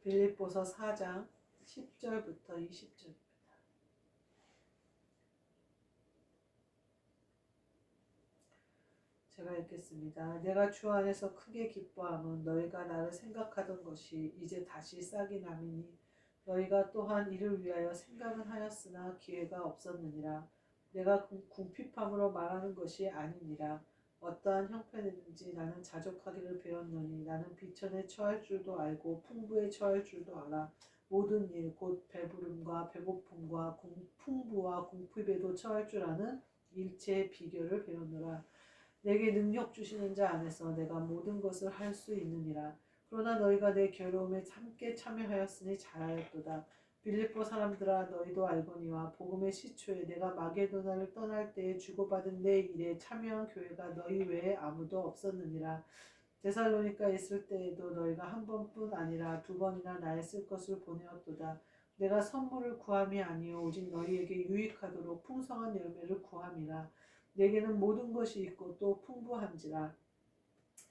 빌립보서 4장 10절부터 20절. 제가 읽겠습니다. 내가 주 안에서 크게 기뻐함은 너희가 나를 생각하던 것이 이제 다시 싹이 남이니 너희가 또한 이를 위하여 생각은 하였으나 기회가 없었느니라. 내가 궁핍함으로 말하는 것이 아니니라. 어떠한 형편이든지 나는 자족하기를 배웠노니 나는 비천에 처할 줄도 알고 풍부에 처할 줄도 알아. 모든 일 곧 배부름과 배고픔과 풍부와 궁핍에도 처할 줄 아는 일체의 비결을 배우노라. 내게 능력 주시는 자 안에서 내가 모든 것을 할 수 있느니라. 그러나 너희가 내 괴로움에 함께 참여하였으니 잘하였도다. 빌립보 사람들아 너희도 알거니와 복음의 시초에 내가 마게도나를 떠날 때에 주고받은 내 일에 참여한 교회가 너희 외에 아무도 없었느니라. 데살로니가에 있을 때에도 너희가 한 번뿐 아니라 두 번이나 나의 쓸 것을 보내었도다. 내가 선물을 구함이 아니요 오직 너희에게 유익하도록 풍성한 열매를 구함이라. 내게는 모든 것이 있고 또 풍부한지라.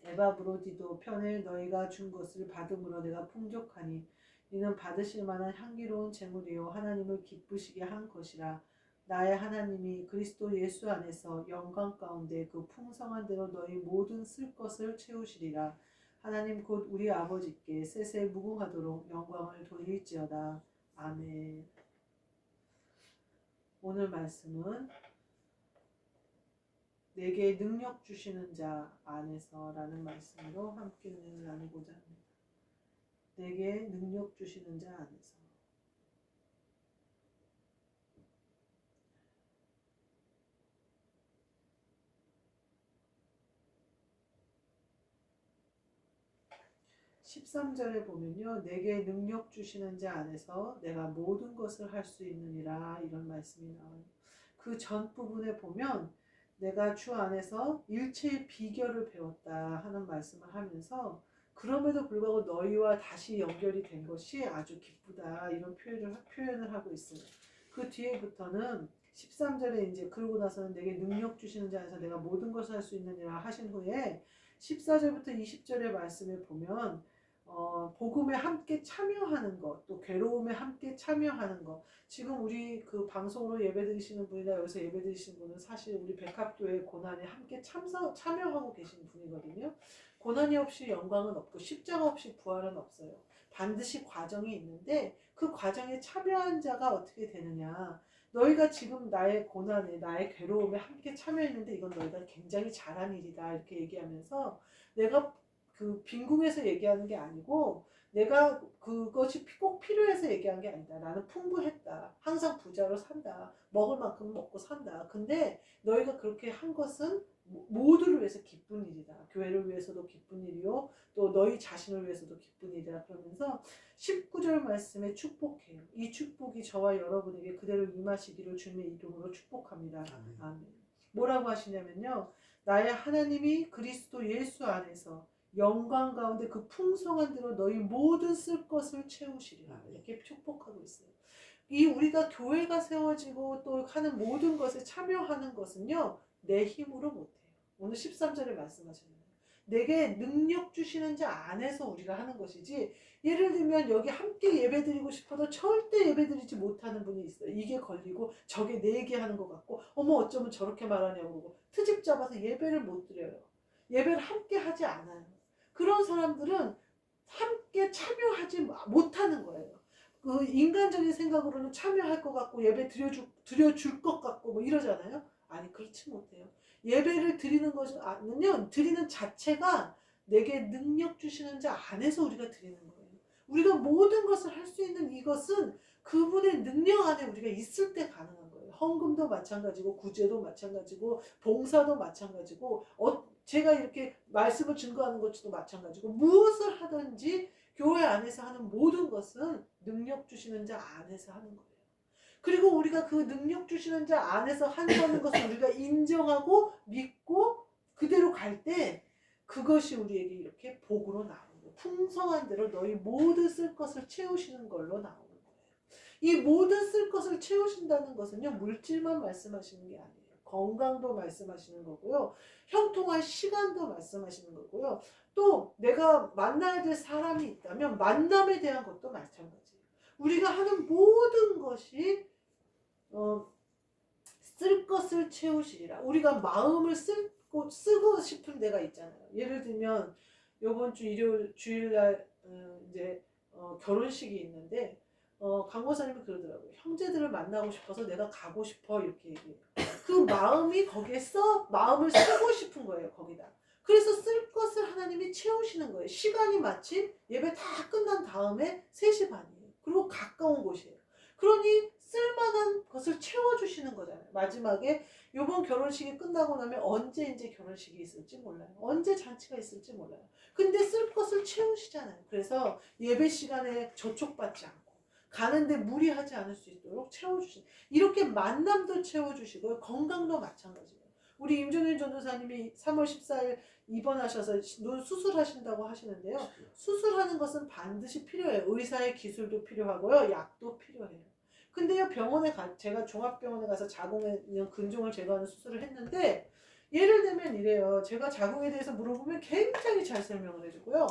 에바브로디도 편에 너희가 준 것을 받음으로 내가 풍족하니 이는 받으실 만한 향기로운 제물이요 하나님을 기쁘시게 한 것이라. 나의 하나님이 그리스도 예수 안에서 영광 가운데 그 풍성한 대로 너희 모든 쓸 것을 채우시리라. 하나님 곧 우리 아버지께 세세 무궁하도록 영광을 돌릴지어다. 아멘. 오늘 말씀은 내게 능력 주시는 자 안에서 라는 말씀으로 함께 은혜를 나누고자 합니다. 내게 능력 주시는 자 안에서. (13절에) 보면요, 내게 능력 주시는 자 안에서 내가 모든 것을 할 수 있느니라 이런 말씀이 나와요. 그 전 부분에 보면 내가 주 안에서 일체의 비결을 배웠다 하는 말씀을 하면서 그럼에도 불구하고 너희와 다시 연결이 된 것이 아주 기쁘다 이런 표현을 하고 있어요. 그 뒤에부터는 13절에 이제 그러고 나서는 내게 능력 주시는 자 안에서 내가 모든 것을 할 수 있느니라 하신 후에 14절부터 20절의 말씀에 보면 복음에 함께 참여하는 것, 또 괴로움에 함께 참여하는 것. 지금 우리 그 방송으로 예배드리시는 분이나 여기서 예배드리시는 분은 사실 우리 백합교회 고난에 함께 참여하고 계신 분이거든요. 고난이 없이 영광은 없고 십자가 없이 부활은 없어요. 반드시 과정이 있는데 그 과정에 참여한 자가 어떻게 되느냐. 너희가 지금 나의 고난에, 나의 괴로움에 함께 참여했는데 이건 너희가 굉장히 잘한 일이다 이렇게 얘기하면서 내가 그 빈궁에서 얘기하는 게 아니고 내가 그것이 꼭 필요해서 얘기한 게 아니다. 나는 풍부했다. 항상 부자로 산다. 먹을 만큼 먹고 산다. 근데 너희가 그렇게 한 것은 모두를 위해서 기쁜 일이다. 교회를 위해서도 기쁜 일이요. 또 너희 자신을 위해서도 기쁜 일이다. 그러면서 19절 말씀에 축복해요. 이 축복이 저와 여러분에게 그대로 임하시기를 주님의 이름으로 축복합니다. 아멘. 뭐라고 하시냐면요. 나의 하나님이 그리스도 예수 안에서 영광 가운데 그 풍성한 대로 너희 모든 쓸 것을 채우시리라. 이렇게 축복하고 있어요. 이 우리가 교회가 세워지고 또 하는 모든 것에 참여하는 것은요. 내 힘으로 못해요. 오늘 13절에 말씀하셨잖아요. 내게 능력 주시는 자 안에서 우리가 하는 것이지 예를 들면 여기 함께 예배드리고 싶어도 절대 예배드리지 못하는 분이 있어요. 이게 걸리고 저게 내 얘기하는 것 같고 어머 어쩌면 저렇게 말하냐고 트집 잡아서 예배를 못 드려요. 예배를 함께 하지 않아요. 그런 사람들은 함께 참여하지 못하는 거예요. 그 인간적인 생각으로는 참여할 것 같고 예배 드려줄 것 같고 뭐 이러잖아요. 아니 그렇지 못해요. 예배를 드리는 것은요, 드리는 자체가 내게 능력 주시는 자 안에서 우리가 드리는 거예요. 우리가 모든 것을 할 수 있는 이것은 그분의 능력 안에 우리가 있을 때 가능한 거예요. 헌금도 마찬가지고 구제도 마찬가지고 봉사도 마찬가지고 제가 이렇게 말씀을 증거하는 것도 마찬가지고 무엇을 하든지 교회 안에서 하는 모든 것은 능력 주시는 자 안에서 하는 거예요. 그리고 우리가 그 능력 주시는 자 안에서 한다는 것을 우리가 인정하고 믿고 그대로 갈 때 그것이 우리에게 이렇게 복으로 나오는 거예요. 풍성한 대로 너희 모든 쓸 것을 채우시는 걸로 나오는 거예요. 이 모든 쓸 것을 채우신다는 것은요. 물질만 말씀하시는 게 아니에요. 건강도 말씀하시는 거고요. 형통할 시간도 말씀하시는 거고요. 또 내가 만나야 될 사람이 있다면 만남에 대한 것도 마찬가지예요. 우리가 하는 모든 것이 쓸 것을 채우시리라. 우리가 마음을 쓰고 싶은 데가 있잖아요. 예를 들면 이번 주 일요일 주일날 이제 결혼식이 있는데 강호사님이 그러더라고요. 형제들을 만나고 싶어서 내가 가고 싶어 이렇게 얘기해요. 그 마음이 거기에 마음을 쓰고 싶은 거예요. 거기다. 그래서 쓸 것을 하나님이 채우시는 거예요. 시간이 마침 예배 다 끝난 다음에 3시 반이에요. 그리고 가까운 곳이에요. 그러니 쓸만한 것을 채워주시는 거잖아요. 마지막에 요번 결혼식이 끝나고 나면 언제 이제 결혼식이 있을지 몰라요. 언제 잔치가 있을지 몰라요. 근데 쓸 것을 채우시잖아요. 그래서 예배 시간에 저촉받지 않고 가는데 무리하지 않을 수 있도록 채워주시는, 이렇게 만남도 채워주시고요. 건강도 마찬가지예요. 우리 임종윤 전도사님이 3월 14일 입원하셔서 눈 수술하신다고 하시는데요. 수술하는 것은 반드시 필요해요. 의사의 기술도 필요하고요. 약도 필요해요. 근데요, 제가 종합병원에 가서 자궁에 있는 근종을 제거하는 수술을 했는데, 예를 들면 이래요. 제가 자궁에 대해서 물어보면 굉장히 잘 설명을 해주고요.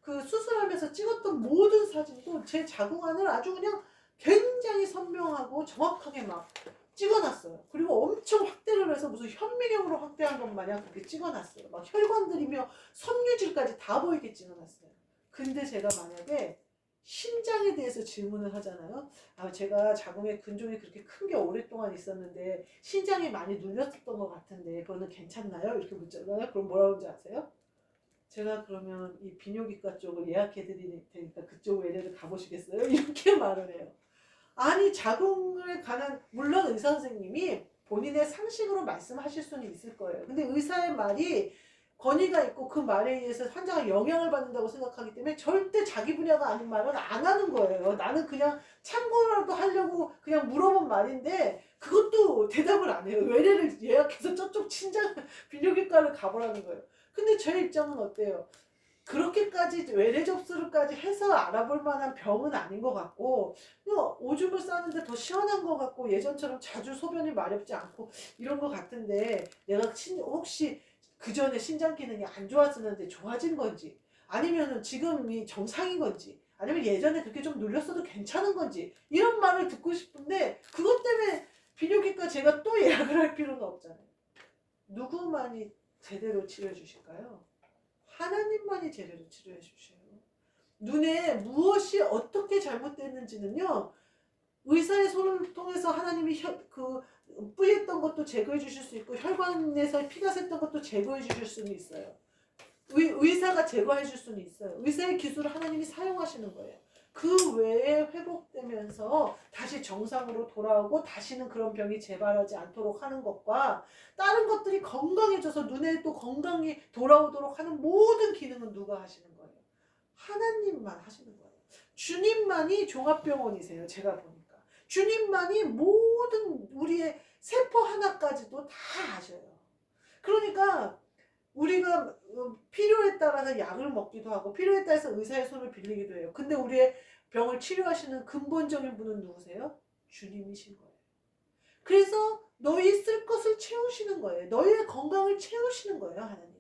그 수술하면서 찍었던 모든 사진도 제 자궁 안을 아주 그냥 굉장히 선명하고 정확하게 막 찍어놨어요. 그리고 엄청 확대를 해서 무슨 현미경으로 확대한 것 마냥 그렇게 찍어놨어요. 막 혈관들이며 섬유질까지 다 보이게 찍어놨어요. 근데 제가 만약에 신장에 대해서 질문을 하잖아요. 제가 자궁에 근종이 그렇게 큰 게 오랫동안 있었는데 신장이 많이 눌렸었던 것 같은데 그거는 괜찮나요? 이렇게 묻잖아요. 그럼 뭐라고 하는지 아세요? 제가 그러면 이 비뇨기과 쪽을 예약해 드릴 테니까 그쪽 외래를 가보시겠어요? 이렇게 말을 해요. 아니, 자궁에 관한, 물론 의사 선생님이 본인의 상식으로 말씀하실 수는 있을 거예요. 근데 의사의 말이 권위가 있고 그 말에 의해서 환자가 영향을 받는다고 생각하기 때문에 절대 자기 분야가 아닌 말은 안 하는 거예요. 나는 그냥 참고라도 하려고 그냥 물어본 말인데 그것도 대답을 안 해요. 외래를 예약해서 저쪽 친장 비뇨기과를 가보라는 거예요. 근데 제 입장은 어때요? 그렇게까지 외래 접수를까지 해서 알아볼 만한 병은 아닌 것 같고, 오줌을 싸는데 더 시원한 것 같고, 예전처럼 자주 소변이 마렵지 않고 이런 것 같은데, 내가 혹시 그 전에 신장 기능이 안 좋았었는데 좋아진 건지, 아니면은 지금이 정상인 건지, 아니면 예전에 그렇게 좀 눌렸어도 괜찮은 건지, 이런 말을 듣고 싶은데 그것 때문에 비뇨기과 제가 또 예약을 할 필요는 없잖아요. 누구만이 제대로 치료해 주실까요? 하나님만이 제대로 치료해 주셔요. 눈에 무엇이 어떻게 잘못됐는지는요, 의사의 손을 통해서 하나님이 뿌였던 것도 제거해 주실 수 있고, 혈관에서 피가 샜던 것도 제거해 주실 수는 있어요. 의사가 제거해 줄 수는 있어요. 의사의 기술을 하나님이 사용하시는 거예요. 그 외에 회복되면서 다시 정상으로 돌아오고 다시는 그런 병이 재발하지 않도록 하는 것과 다른 것들이 건강해져서 눈에 또 건강이 돌아오도록 하는 모든 기능은 누가 하시는 거예요? 하나님만 하시는 거예요. 주님만이 종합병원이세요. 제가 보니까. 주님만이 모든 우리의 세포 하나까지도 다 아셔요. 그러니까 우리가 필요에 따라서 약을 먹기도 하고 필요에 따라서 의사의 손을 빌리기도 해요. 근데 우리의 병을 치료하시는 근본적인 분은 누구세요? 주님이신 거예요. 그래서 너희 쓸 것을 채우시는 거예요. 너희의 건강을 채우시는 거예요, 하나님이.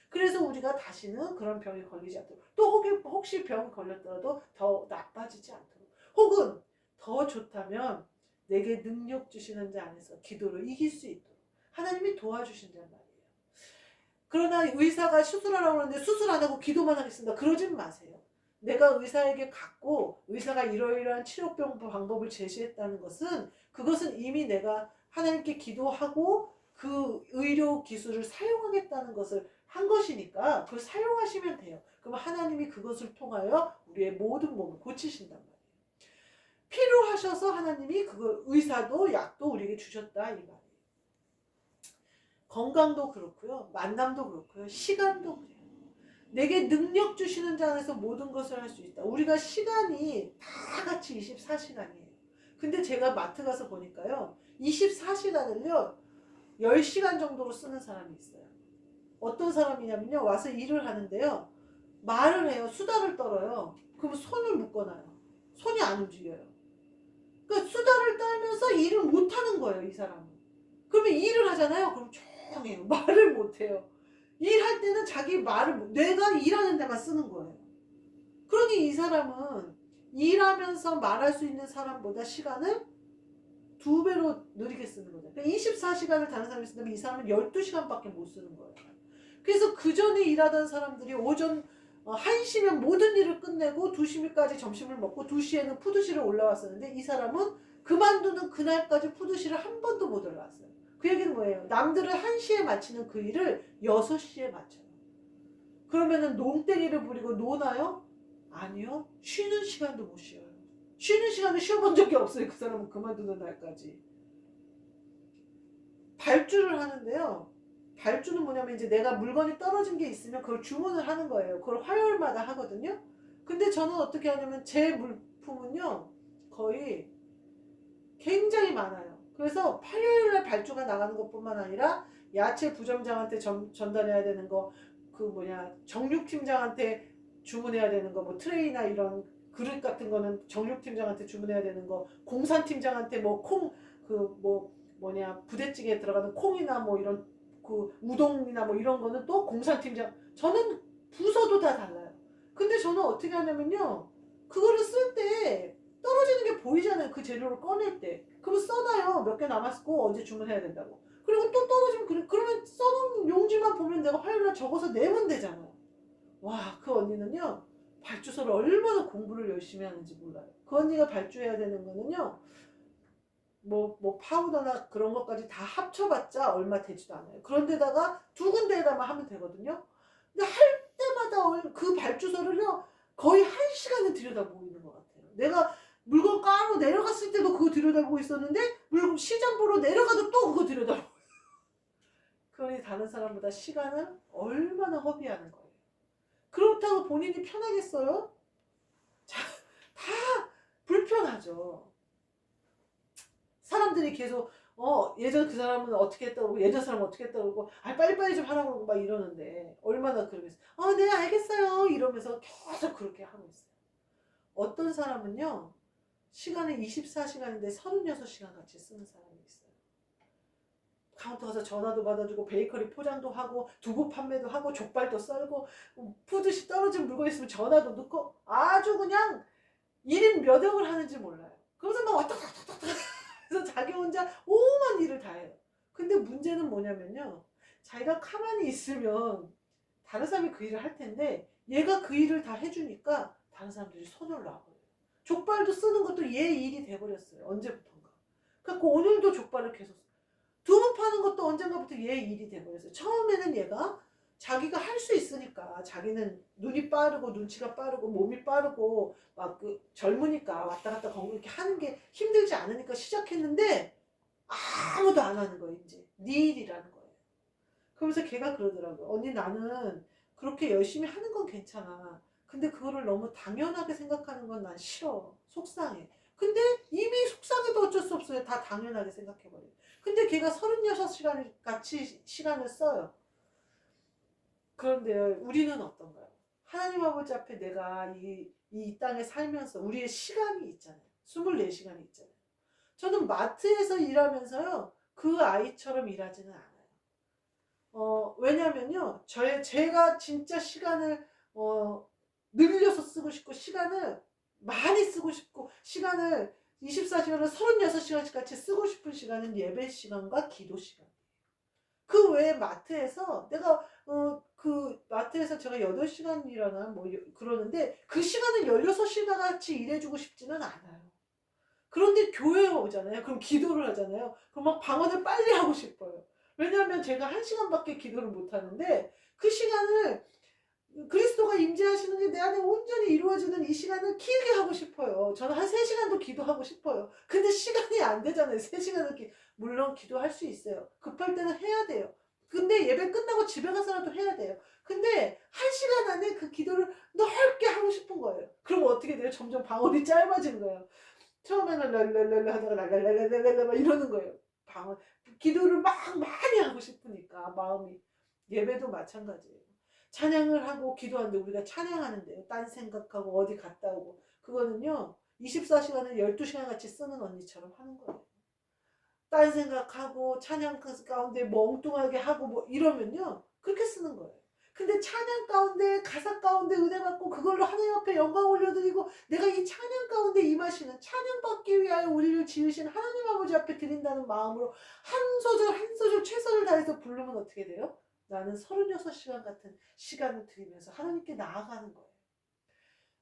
그래서 우리가 다시는 그런 병에 걸리지 않도록, 또 혹시 병이 걸렸더라도 더 나빠지지 않도록, 혹은 더 좋다면 내게 능력 주시는 자 안에서 기도를 이길 수 있도록 하나님이 도와주신단 말이에요. 그러나 의사가 수술하라고 하는데 수술 안 하고 기도만 하겠습니다. 그러진 마세요. 내가 의사에게 갔고 의사가 이러이러한 치료병 방법을 제시했다는 것은, 그것은 이미 내가 하나님께 기도하고 그 의료 기술을 사용하겠다는 것을 한 것이니까 그걸 사용하시면 돼요. 그럼 하나님이 그것을 통하여 우리의 모든 몸을 고치신단 말이에요. 필요하셔서 하나님이 그걸, 의사도 약도 우리에게 주셨다 이 말이에요. 건강도 그렇고요. 만남도 그렇고요. 시간도 그래요. 내게 능력 주시는 자 안에서 모든 것을 할 수 있다. 우리가 시간이 다 같이 24시간이에요. 근데 제가 마트 가서 보니까요. 24시간을요. 10시간 정도로 쓰는 사람이 있어요. 어떤 사람이냐면요. 와서 일을 하는데요. 말을 해요. 수다를 떨어요. 그럼 손을 묶어놔요. 손이 안 움직여요. 그러니까 수다를 떨면서 일을 못하는 거예요. 이 사람은. 그러면 일을 하잖아요. 그럼 조용해요. 말을 못해요. 일할 때는 자기 말을 내가 일하는 데만 쓰는 거예요. 그러니 이 사람은 일하면서 말할 수 있는 사람보다 시간을 2배로 느리게 쓰는 거죠. 그러니까 24시간을 다른 사람이 쓴다면 이 사람은 12시간밖에 못 쓰는 거예요. 그래서 그 전에 일하던 사람들이 오전 1시면 모든 일을 끝내고 2시까지 점심을 먹고 2시에는 푸드실을 올라왔었는데 이 사람은 그만두는 그날까지 푸드실을 한 번도 못 올라왔어요. 그 얘기는 뭐예요? 남들은 1시에 마치는 그 일을 6시에 마쳐요. 그러면은 농땡이를 부리고 노나요? 아니요. 쉬는 시간도 못 쉬어요. 쉬는 시간을 쉬어본 적이 없어요. 그 사람은 그만두는 날까지. 발주를 하는데요. 발주는 뭐냐면 이제 내가 물건이 떨어진 게 있으면 그걸 주문을 하는 거예요. 그걸 화요일마다 하거든요. 근데 저는 어떻게 하냐면 제 물품은요. 거의 굉장히 많아요. 그래서 화요일날 발주가 나가는 것뿐만 아니라 야채 부점장한테 전달해야 되는 거, 정육팀장한테 주문해야 되는 거, 뭐 트레이나 이런 그릇 같은 거는 정육팀장한테 주문해야 되는 거, 공산팀장한테 뭐 부대찌개에 들어가는 콩이나 뭐 이런 그 우동이나 뭐 이런 거는 또 공산팀장, 저는 부서도 다 달라요. 근데 저는 어떻게 하냐면요. 그거를 쓸 때 떨어지는 게 보이잖아요. 그 재료를 꺼낼 때. 그러면 써놔요. 몇 개 남았고 언제 주문해야 된다고. 그리고 또 떨어지면 그러면 써놓은 용지만 보면 내가 화요일날 적어서 내면 되잖아요. 와, 그 언니는요. 발주서를 얼마나 공부를 열심히 하는지 몰라요. 그 언니가 발주해야 되는 거는요. 파우더나 그런 것까지 다 합쳐봤자 얼마 되지도 않아요. 그런데다가 2군데에다만 하면 되거든요. 근데 할 때마다 그 발주서를요. 거의 1시간은 들여다보고 있는 것 같아요. 내가 물건 까고 내려갔을 때도 그거 들여다보고 있었는데 물건 시장 보러 내려가도 또 그거 들여다보고 그러니 다른 사람보다 시간을 얼마나 허비하는 거예요. 그렇다고 본인이 편하겠어요? 다 불편하죠. 사람들이 계속 예전 그 사람은 어떻게 했다고 그러고 예전 사람은 어떻게 했다고 그러고 빨리빨리 좀 하라고 그러고 막 이러는데 얼마나 그러겠어요. 네 알겠어요 이러면서 계속 그렇게 하고 있어요. 어떤 사람은요 시간을 24시간인데 36시간 같이 쓰는 사람이 있어요. 카운터 가서 전화도 받아주고 베이커리 포장도 하고 두부 판매도 하고 족발도 썰고 푸드시 떨어진 물건 있으면 전화도 넣고 아주 그냥 1인 몇 역을 하는지 몰라요. 그래서 막 왔다 갔다 그래서 자기 혼자 오만 일을 다 해요. 근데 문제는 뭐냐면요. 자기가 가만히 있으면 다른 사람이 그 일을 할 텐데 얘가 그 일을 다 해주니까 다른 사람들이 손을 놔버려요. 족발도 쓰는 것도 얘 일이 돼버렸어요. 언제부턴가. 그래서 오늘도 족발을 계속 두부 파는 것도 언젠가부터 얘 일이 돼버렸어요. 처음에는 얘가 자기가 할 수 있으니까 자기는 눈이 빠르고 눈치가 빠르고 몸이 빠르고 막 젊으니까 왔다 갔다 이렇게 하는 게 힘들지 않으니까 시작했는데 아무도 안 하는 거예요. 이제 네 일이라는 거예요. 그러면서 걔가 그러더라고요. 언니 나는 그렇게 열심히 하는 건 괜찮아. 근데 그거를 너무 당연하게 생각하는 건 난 싫어. 속상해. 근데 이미 속상해도 어쩔 수 없어요. 다 당연하게 생각해버려요. 근데 걔가 36시간 같이 시간을 써요. 그런데 우리는 어떤가요? 하나님 아버지 앞에 내가 이 땅에 살면서 우리의 시간이 있잖아요. 24시간이 있잖아요. 저는 마트에서 일하면서요. 그 아이처럼 일하지는 않아요. 왜냐면요. 제가 진짜 시간을 늘려서 쓰고 싶고 시간을 많이 쓰고 싶고 시간을 24시간을 36시간씩 같이 쓰고 싶은 시간은 예배 시간과 기도 시간. 그 외에 마트에서 내가 그 마트에서 제가 8시간 일하나 뭐 그러는데 그 시간을 16시간 같이 일해주고 싶지는 않아요. 그런데 교회에 오잖아요. 그럼 기도를 하잖아요. 그럼 막 방언을 빨리 하고 싶어요. 왜냐하면 제가 1시간밖에 기도를 못 하는데 그 시간을 그리스도가 임재하시는 게 내 안에 온전히 이루어지는 이 시간을 길게 하고 싶어요. 저는 한 3시간도 기도하고 싶어요. 근데 시간이 안 되잖아요. 3시간을 물론 기도할 수 있어요. 급할 때는 해야 돼요. 근데 예배 끝나고 집에 가서라도 해야 돼요. 근데 1시간 안에 그 기도를 넓게 하고 싶은 거예요. 그럼 어떻게 돼요? 점점 방언이 짧아지는 거예요. 처음에는 랄랄랄라 하다가 랄랄랄랄랄라 막 이러는 거예요. 방언 기도를 막 많이 하고 싶으니까 마음이. 예배도 마찬가지예요. 찬양을 하고 기도하는데 우리가 찬양하는데요. 딴 생각하고 어디 갔다 오고 그거는요. 24시간을 12시간 같이 쓰는 언니처럼 하는 거예요. 딴 생각하고 찬양 가운데 멍뚱하게 하고 뭐 이러면요. 그렇게 쓰는 거예요. 근데 찬양 가운데 가사 가운데 은혜 받고 그걸로 하나님 앞에 영광 올려드리고 내가 이 찬양 가운데 임하시는 찬양 받기 위하여 우리를 지으신 하나님 아버지 앞에 드린다는 마음으로 한 소절 한 소절 최선을 다해서 부르면 어떻게 돼요? 나는 36시간 같은 시간을 드리면서 하나님께 나아가는 거예요.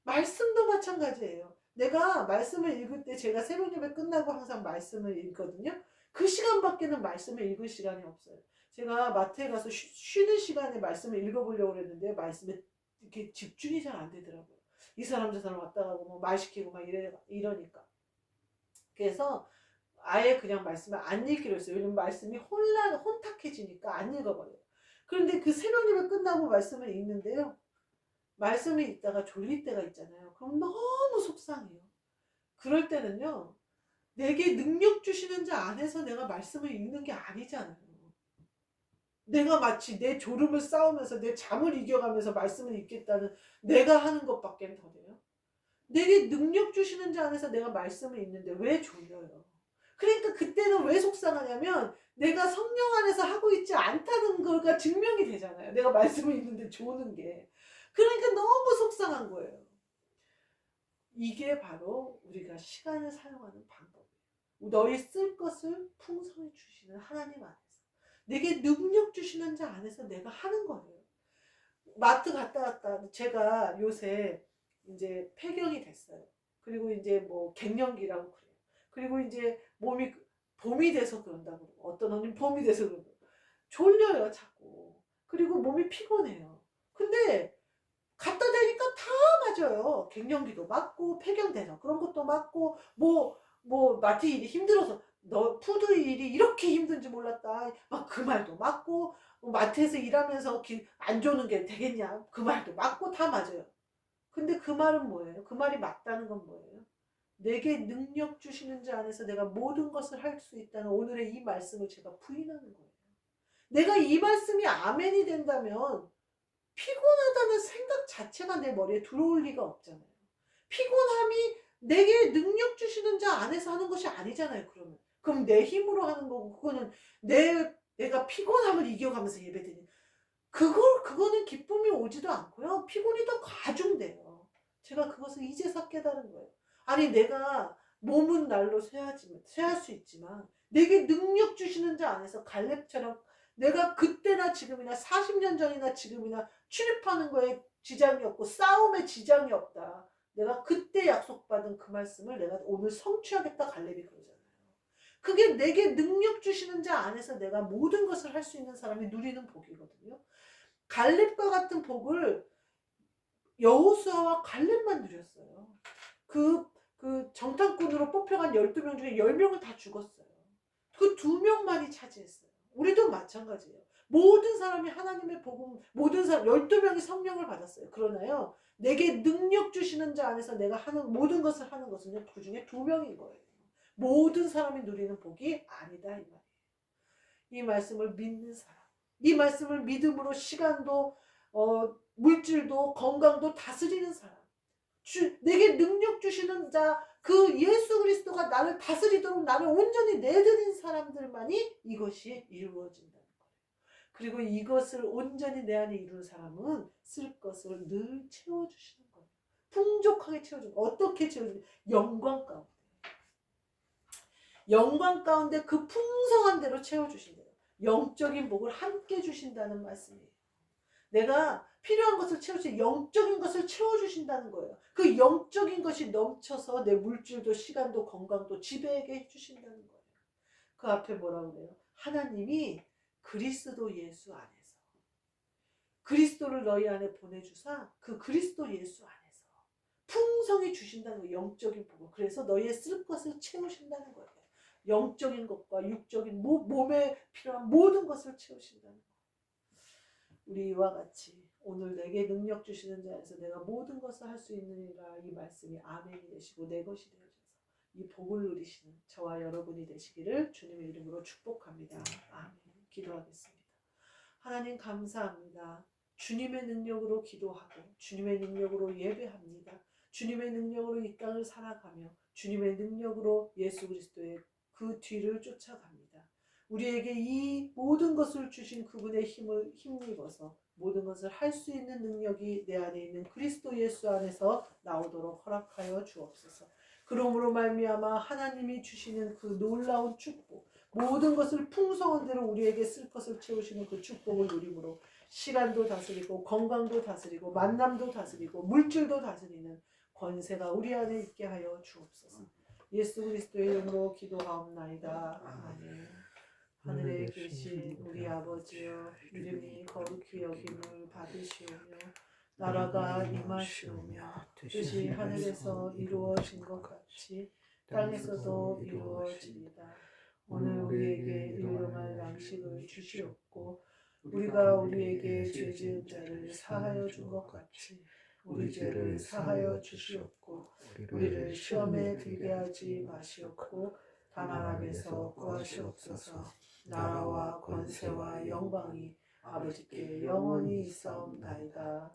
말씀도 마찬가지예요. 내가 말씀을 읽을 때 제가 새벽 예배 끝나고 항상 말씀을 읽거든요. 그 시간밖에는 말씀을 읽을 시간이 없어요. 제가 마트에 가서 쉬는 시간에 말씀을 읽어보려고 했는데 말씀에 이렇게 집중이 잘 안 되더라고요. 이 사람 저 사람 왔다 가고 뭐 말 시키고 막 이러니까. 그래서 아예 그냥 말씀을 안 읽기로 했어요. 왜냐면 말씀이 혼탁해지니까 안 읽어버려요. 그런데 그 새벽 예배 끝나고 말씀을 읽는데요. 말씀을 읽다가 졸릴 때가 있잖아요. 그럼 너무 속상해요. 그럴 때는요. 내게 능력 주시는 자 안에서 내가 말씀을 읽는 게 아니잖아요. 내가 마치 내 졸음을 싸우면서 내 잠을 이겨가면서 말씀을 읽겠다는 내가 하는 것밖에 더 돼요. 내게 능력 주시는 자 안에서 내가 말씀을 읽는데 왜 졸려요? 그러니까 그때는 왜 속상하냐면 내가 성령 안에서 하고 있지 않다는 거가 증명이 되잖아요. 내가 말씀을 읽는데 조는 게. 그러니까 너무 속상한 거예요. 이게 바로 우리가 시간을 사용하는 방법이에요. 너희 쓸 것을 풍성히 주시는 하나님 안에서. 내게 능력 주시는 자 안에서 내가 하는 거예요. 마트 갔다 왔다. 제가 요새 이제 폐경이 됐어요. 그리고 이제 뭐 갱년기라고 그래요. 그리고 이제 몸이 봄이 돼서 그런다고 그러고 어떤 언니는 봄이 돼서 그러고 졸려요 자꾸. 그리고 몸이 피곤해요. 근데 갖다 대니까 다 맞아요. 갱년기도 맞고 폐경돼서 그런 것도 맞고 뭐 마트 일이 힘들어서 너 푸드 일이 이렇게 힘든지 몰랐다. 막 그 말도 맞고 마트에서 일하면서 안 좋는 게 되겠냐. 그 말도 맞고 다 맞아요. 근데 그 말은 뭐예요? 그 말이 맞다는 건 뭐예요? 내게 능력 주시는 자 안에서 내가 모든 것을 할 수 있다는 오늘의 이 말씀을 제가 부인하는 거예요. 내가 이 말씀이 아멘이 된다면 피곤하다는 생각 자체가 내 머리에 들어올 리가 없잖아요. 피곤함이 내게 능력 주시는 자 안에서 하는 것이 아니잖아요. 그럼 내 힘으로 하는 거고 그거는 내가 피곤함을 이겨가면서 예배드리는 그거는 기쁨이 오지도 않고요. 피곤이 더 가중돼요. 제가 그것을 이제서 깨달은 거예요. 아니 내가 몸은 날로 쇠할 수 있지만 내게 능력 주시는 자 안에서 갈렙처럼 내가 그때나 지금이나 40년 전이나 지금이나 출입하는 거에 지장이 없고 싸움에 지장이 없다. 내가 그때 약속받은 그 말씀을 내가 오늘 성취하겠다 갈렙이 그러잖아요. 그게 내게 능력 주시는 자 안에서 내가 모든 것을 할 수 있는 사람이 누리는 복이거든요. 갈렙과 같은 복을 여호수아와 갈렙만 누렸어요. 그 정탐꾼으로 뽑혀간 12명 중에 10명은 다 죽었어요. 그 2명만이 차지했어요. 우리도 마찬가지예요. 모든 사람이 하나님의 복음, 모든 사람 12명이 성령을 받았어요. 그러나요. 내게 능력 주시는 자 안에서 내가 하는 모든 것을 하는 것은 그 중에 2명인 거예요. 모든 사람이 누리는 복이 아니다 이 말이에요. 이 말씀을 믿는 사람. 이 말씀을 믿음으로 시간도 물질도 건강도 다스리는 사람. 내게 능력 주시는 자 그 예수 그리스도가 나를 다스리도록 나를 온전히 내드린 사람들만이 이것이 이루어진다는 거예요. 그리고 이것을 온전히 내 안에 이룬 사람은 쓸 것을 늘 채워주시는 거예요. 풍족하게 채워주는 거예요. 어떻게 채워주는 영광 가운데. 영광 가운데 그 풍성한 대로 채워주신대요. 영적인 복을 함께 주신다는 말씀이에요. 내가 필요한 것을 채우시 영적인 것을 채워주신다는 거예요. 그 영적인 것이 넘쳐서 내 물질도 시간도 건강도 지배하게 해주신다는 거예요. 그 앞에 뭐라고 그래요? 하나님이 그리스도 예수 안에서 그리스도를 너희 안에 보내주사 그 그리스도 예수 안에서 풍성히 주신다는 거예요. 영적인 복을. 그래서 너희의 쓸 것을 채우신다는 거예요. 영적인 것과 육적인 몸에 필요한 모든 것을 채우신다는 거예요. 우리와 같이 오늘 내게 능력 주시는 자에서 내가 모든 것을 할 수 있느니라 이 말씀이 아멘이 되시고 내 것이 되어져서 이 복을 누리시는 저와 여러분이 되시기를 주님의 이름으로 축복합니다. 아멘. 기도하겠습니다. 하나님 감사합니다. 주님의 능력으로 기도하고 주님의 능력으로 예배합니다. 주님의 능력으로 이 땅을 살아가며 주님의 능력으로 예수 그리스도의 그 뒤를 쫓아갑니다. 우리에게 이 모든 것을 주신 그분의 힘을 힘입어서 모든 것을 할 수 있는 능력이 내 안에 있는 그리스도 예수 안에서 나오도록 허락하여 주옵소서. 그러므로 말미암아 하나님이 주시는 그 놀라운 축복, 모든 것을 풍성한 대로 우리에게 쓸 것을 채우시는 그 축복을 누림으로 시간도 다스리고 건강도 다스리고 만남도 다스리고 물질도 다스리는 권세가 우리 안에 있게 하여 주옵소서. 예수 그리스도의 이름으로 기도하옵나이다. 아멘. 하늘에 계신 우리 아버지여, 이름이 거룩히 여김을 받으시오며 나라가 임하시오며 뜻이 하늘에서 이루어진 것 같이 땅에서도 이루어지리다. 오늘 우리에게 일용할 양식을 주시옵고 우리가 우리에게 죄 지은 자를 사하여 준 것 같이 우리 죄를 사하여 주시옵고 우리를 시험에 들게 하지 마시옵고 다만 악에서 구하시옵소서. 나라와 권세와 영광이 아버지께 영원히 있사옵나이다.